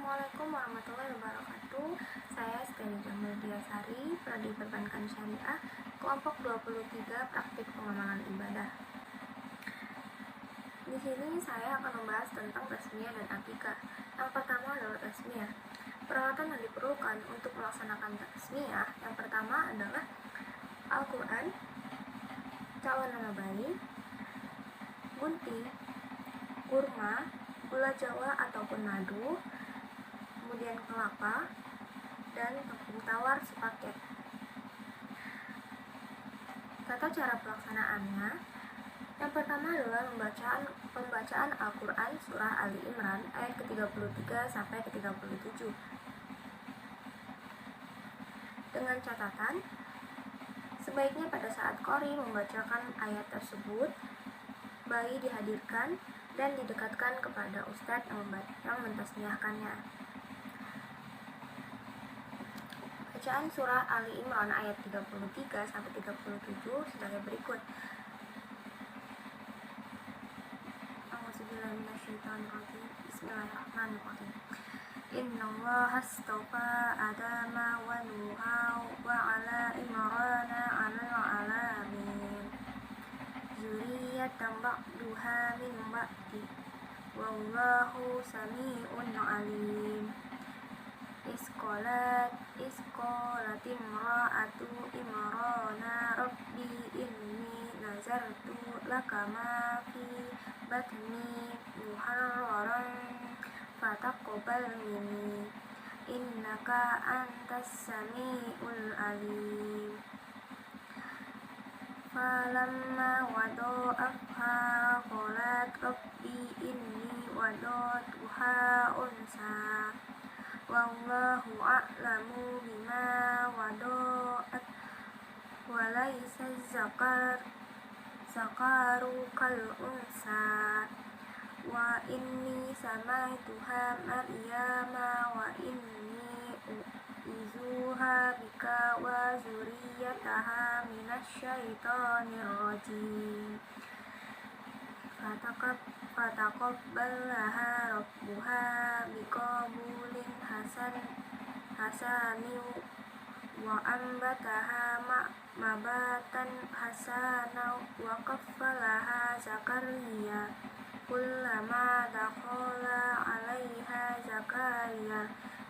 Assalamualaikum warahmatullahi wabarakatuh. Saya Steli Jamil Diasari, Prodi Perbankan Syariah, kelompok 23 praktik pengembangan ibadah. Di sini saya akan membahas tentang tasmiyah dan akikah. Yang pertama adalah tasmiyah. Peralatan yang diperlukan untuk melaksanakan tasmiyah yang pertama adalah Al-Quran, calon nama bayi, gunting, kurma, gula jawa ataupun madu, kemudian kelapa, dan tepung tawar sepaket. Tata cara pelaksanaannya, yang pertama adalah pembacaan Al-Quran Surah Ali Imran ayat ke-33 sampai ke-37. Dengan catatan, sebaiknya pada saat qori membacakan ayat tersebut, bayi dihadirkan dan didekatkan kepada ustadz yang mentasmiyahkannya. Bacaan surah Ali Imran ayat 33 sampai 37 sebagai berikut. A'udzubillahi minasyaitonirrajim. Bismillahirrahmanirrahim. Innallaha astafa Adama wa Nuha wa ala Imrana 'alal 'alamin. Zuriyatan ba'duha min ba'di. Wallahu sami'un 'alim. Isqalat imra'atu Imrana rabbi inni nazartu laka ma fi batni muharraran fataqabbal minni innaka antas sami'ul alim. Falamma wada'aha qalat rabbi inni wada'tuha unsa wallahu a'lamu bima wada'at walaysa zakaru kal unsa wa inni samaituha Maryama wa inni u'izuha bika wa zuriyataha minasyaitonir rajim. Fataqabbalaha rabbuha biqabulin hasani wa ambataha mabatan hasana wa kaffalaha Zakaria kullama dakhala 'alaiha Zakaria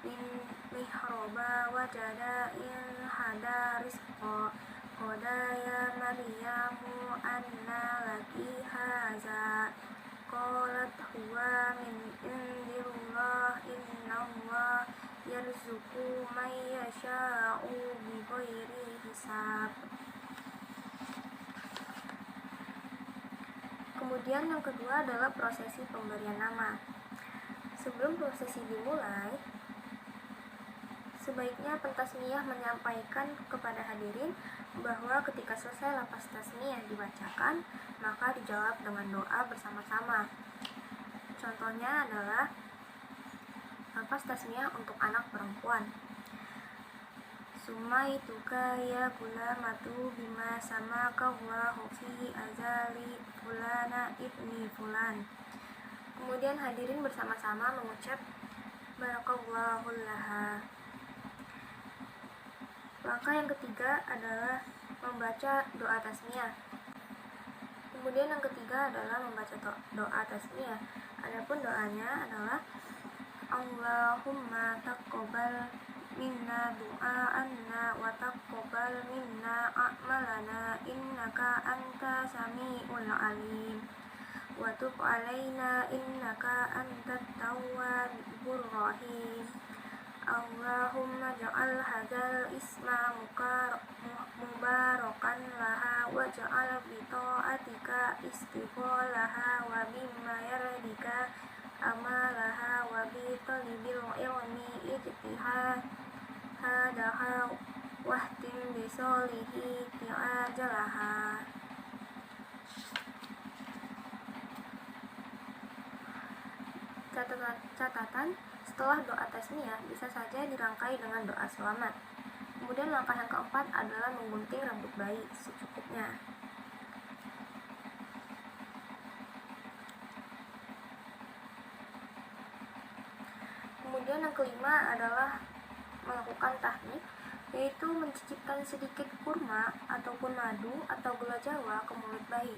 min mihraba wajada inhada rizqa qala ya Maryamu anna laki hadza qalat huwa min indillah innallah yarzuqu man yasha'u bighairi hisab. Kemudian yang kedua adalah prosesi pemberian nama. Sebelum prosesi dimulai, sebaiknya pentasmiyah menyampaikan kepada hadirin bahwa ketika selesai lafaz tasmiyah dibacakan, maka dijawab dengan doa bersama-sama. Contohnya adalah lafaz tasmiyah untuk anak perempuan. Sumaituka ya gulamatu bima samaka Allahu fi azali fulana ibni fulan. Kemudian hadirin bersama-sama mengucap barakallahu laha. Langkah yang ketiga adalah membaca doa tasmiyah. Kemudian yang ketiga adalah membaca doa tasmiyah. Adapun doanya adalah Allahumma taqabbal minna du'a'anna wa taqabbal minna a'malana innaka anta sami'ul alim wa tub 'alaina innaka antat tawwabur rahim. Allahumma ja'al hadzal isma mubarakan laha wa ja'al bi ta'atika istiqolaha wa bimma yardika amalaha wa bi talibil ilmi ijtihadaha wahtim bi solihi ti'ajalaha. Catatan, setelah doa tasmiyah bisa saja dirangkai dengan doa selamat. Kemudian langkah yang keempat adalah menggunting rambut bayi secukupnya. Kemudian yang kelima adalah melakukan tahnik, yaitu mencicipkan sedikit kurma ataupun madu atau gula jawa ke mulut bayi.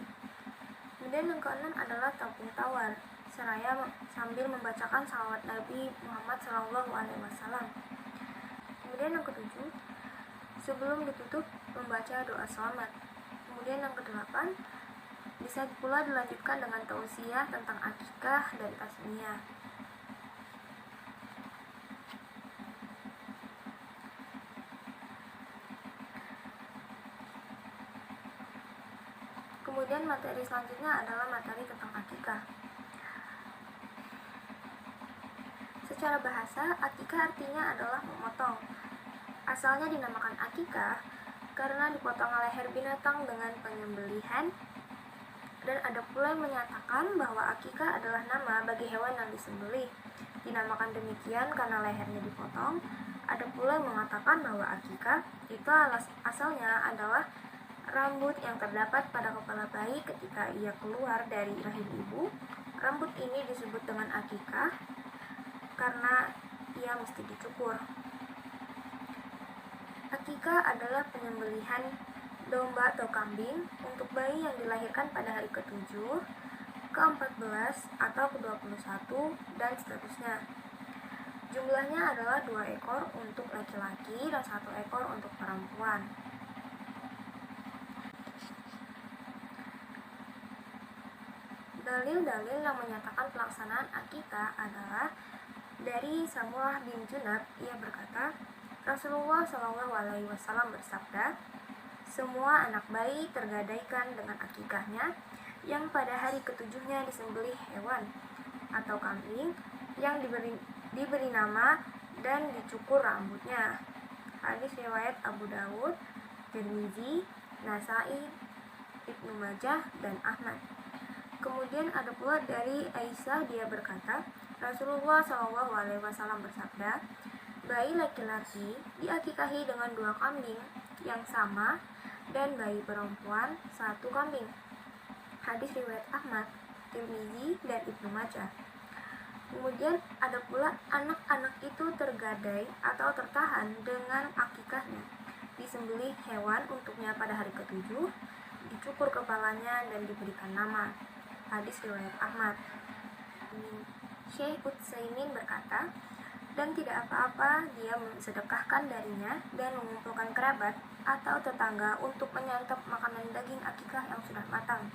Kemudian yang keenam adalah tabung tawar, seraya sambil membacakan salawat Nabi Muhammad SAW. Kemudian yang ketujuh, sebelum ditutup membaca doa selamat. Kemudian yang kedelapan, bisa pula dilanjutkan dengan tausiah tentang akikah dan tasmiyah. Kemudian materi selanjutnya adalah materi tentang akikah. Secara bahasa, akikah artinya adalah memotong. Asalnya dinamakan akikah karena dipotong leher binatang dengan penyembelihan, dan ada pula yang menyatakan bahwa akikah adalah nama bagi hewan yang disembelih. Dinamakan demikian karena lehernya dipotong. Ada pula yang mengatakan bahwa akikah itu asalnya adalah rambut yang terdapat pada kepala bayi ketika ia keluar dari rahim ibu. Rambut ini disebut dengan akikah karena ia mesti dicukur. Akikah adalah penyembelihan domba atau kambing untuk bayi yang dilahirkan pada hari ke-7, ke-14, atau ke-21, dan seterusnya. Jumlahnya adalah 2 ekor untuk laki-laki dan 1 ekor untuk perempuan. Dalil-dalil yang menyatakan pelaksanaan akikah adalah dari Samurah bin Junab. Ia berkata, Rasulullah SAW bersabda, semua anak bayi tergadaikan dengan akikahnya, yang pada hari ke-7-nya disembelih hewan atau kambing yang diberi nama dan dicukur rambutnya. Hadis riwayat Abu Dawud, Tirmizi, Nasai, Ibnu Majah, dan Ahmad. Kemudian ada pula dari Aisyah, dia berkata, Rasulullah SAW bersabda, bayi laki-laki diakikahi dengan 2 kambing yang sama dan bayi perempuan 1 kambing. Hadis riwayat Ahmad, Tirmizi, dan Ibnu Majah. Kemudian ada pula anak-anak itu tergadai atau tertahan dengan akikahnya. Disembelih hewan untuknya pada hari ke-7, dicukur kepalanya dan diberikan nama. Hadis riwayat Ahmad. Syekh Utsaimin berkata, dan tidak apa-apa dia mensedekahkan darinya dan mengumpulkan kerabat atau tetangga untuk menyantap makanan daging akikah yang sudah matang.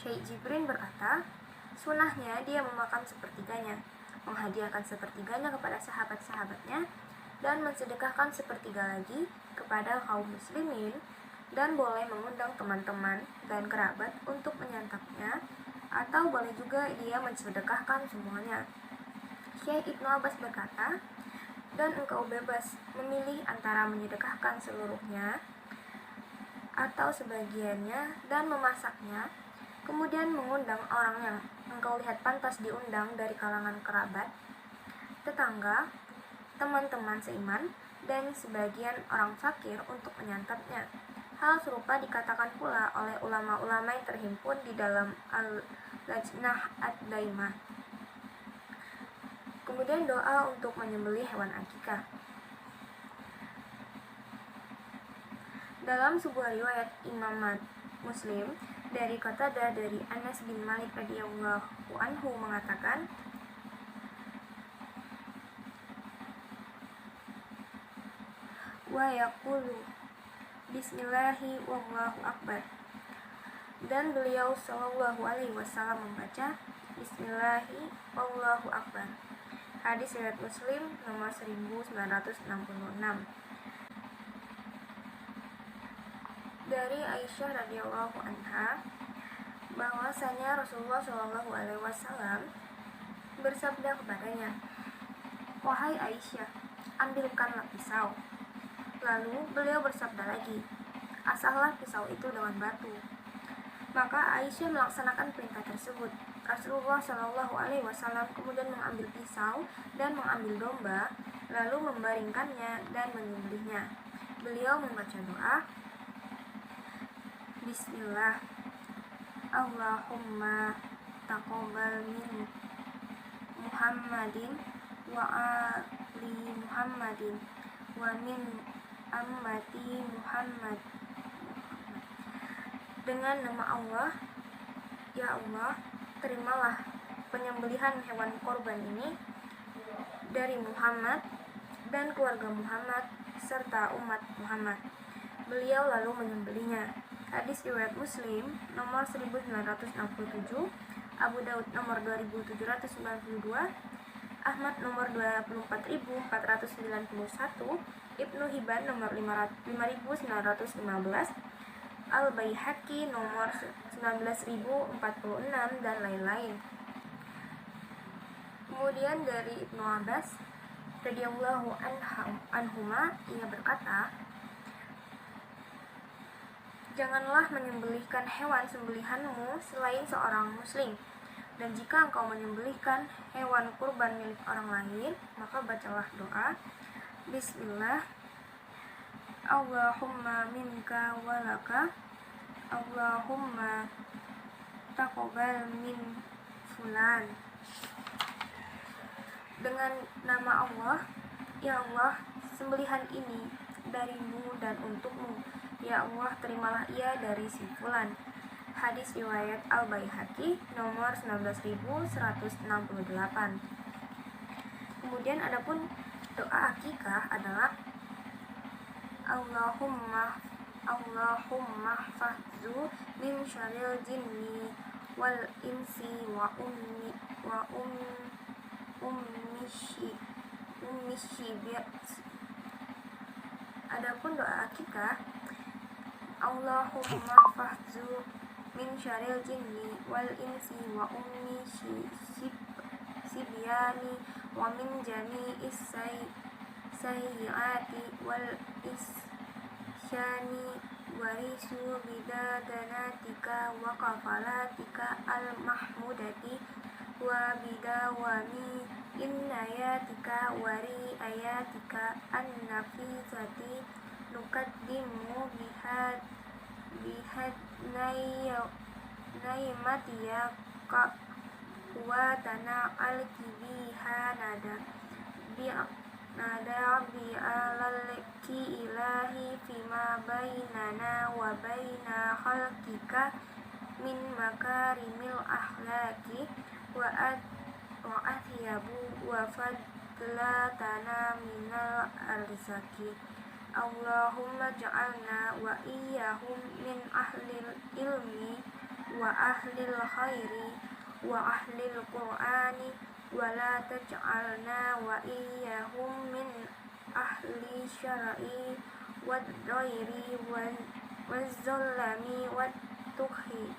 Syekh Jibrin berkata, sunahnya dia memakan sepertiganya, menghadiahkan sepertiganya kepada sahabat-sahabatnya, dan mensedekahkan sepertiga lagi kepada kaum muslimin, dan boleh mengundang teman-teman dan kerabat untuk menyantapnya, atau boleh juga dia mensedekahkan semuanya. Syekh Ibnu Abbas berkata, dan engkau bebas memilih antara menyedekahkan seluruhnya atau sebagiannya dan memasaknya, kemudian mengundang orang yang engkau lihat pantas diundang dari kalangan kerabat, tetangga, teman-teman seiman, dan sebagian orang fakir untuk menyantapnya. Hal serupa dikatakan pula oleh ulama-ulama yang terhimpun di dalam Al-Lajnah Ad-Daimah. Kemudian doa untuk menyembelih hewan akikah. Dalam sebuah riwayat Imam Muslim dari Qatadah dari Anas bin Malik radhiyallahu anhu mengatakan, wa yaqulu bismillahi wallahu akbar, dan beliau sallallahu alaihi wasallam membaca bismillahi wallahu akbar. Hadis riwayat Muslim nomor 1966. Dari Aisyah radhiyallahu anha bahwasanya Rasulullah sallallahu alaihi wasallam bersabda kepadanya, wahai Aisyah, ambilkanlah pisau. Lalu beliau bersabda lagi, asahlah pisau itu dengan batu. Maka Aisyah melaksanakan perintah tersebut. Rasulullah Shallallahu Alaihi Wasallam kemudian mengambil pisau dan mengambil domba, lalu membaringkannya dan menyembelihnya. Beliau membaca doa, Bismillah, Allahumma taqabbal min Muhammadin wa ali Muhammadin wa min ummati Muhammad. Dengan nama Allah, ya Allah, terimalah penyembelihan hewan korban ini dari Muhammad dan keluarga Muhammad serta umat Muhammad. Beliau lalu menyembelihnya. Hadis riwayat Muslim nomor 1967, Abu Daud nomor 2792, Ahmad nomor 24491, Ibnu Hibban nomor 5915, Al-Baihaqi nomor 19046 dan lain-lain. Kemudian dari Ibnu Abbas radhiyallahu anhuma, ia berkata, janganlah menyembelihkan hewan sembelihanmu selain seorang muslim, dan jika engkau menyembelihkan hewan kurban milik orang lain, maka bacalah doa Bismillah, Allahumma minka walaka, Allahumma taqabbal min fulan. Dengan nama Allah, ya Allah, sembelihan ini darimu dan untukmu, ya Allah, terimalah ia dari si fulan. Hadis riwayat Al-Baihaqi nomor 19168. Kemudian adapun doa akikah adalah Allahumma fahzu min syarril jinni wal insi wa Adapun doa akikah, Allahumma fahzu min syarril jinni wal insi wa sibyani wa min jami'is sayyiati wal isyani warisu bidadanatika wa kafalatika al-mahmudati wa bidawami innayatika wari ayatika an-nafisati nukaddimu bihad naimatiya kuwatana al-kibiha nada bi'alalki ilahi fima bainana wa baina khalqika min makarimil ahlaki wa athiyabu wa fadlatana minal arzaki. Allahumma ja'alna wa iyyahum min ahlil ilmi wa ahlil khairi wa ahlil qur'ani wa la taj'alna wa iyyahum min ahli syar'i wad dhairi waz zalami wat tuqini.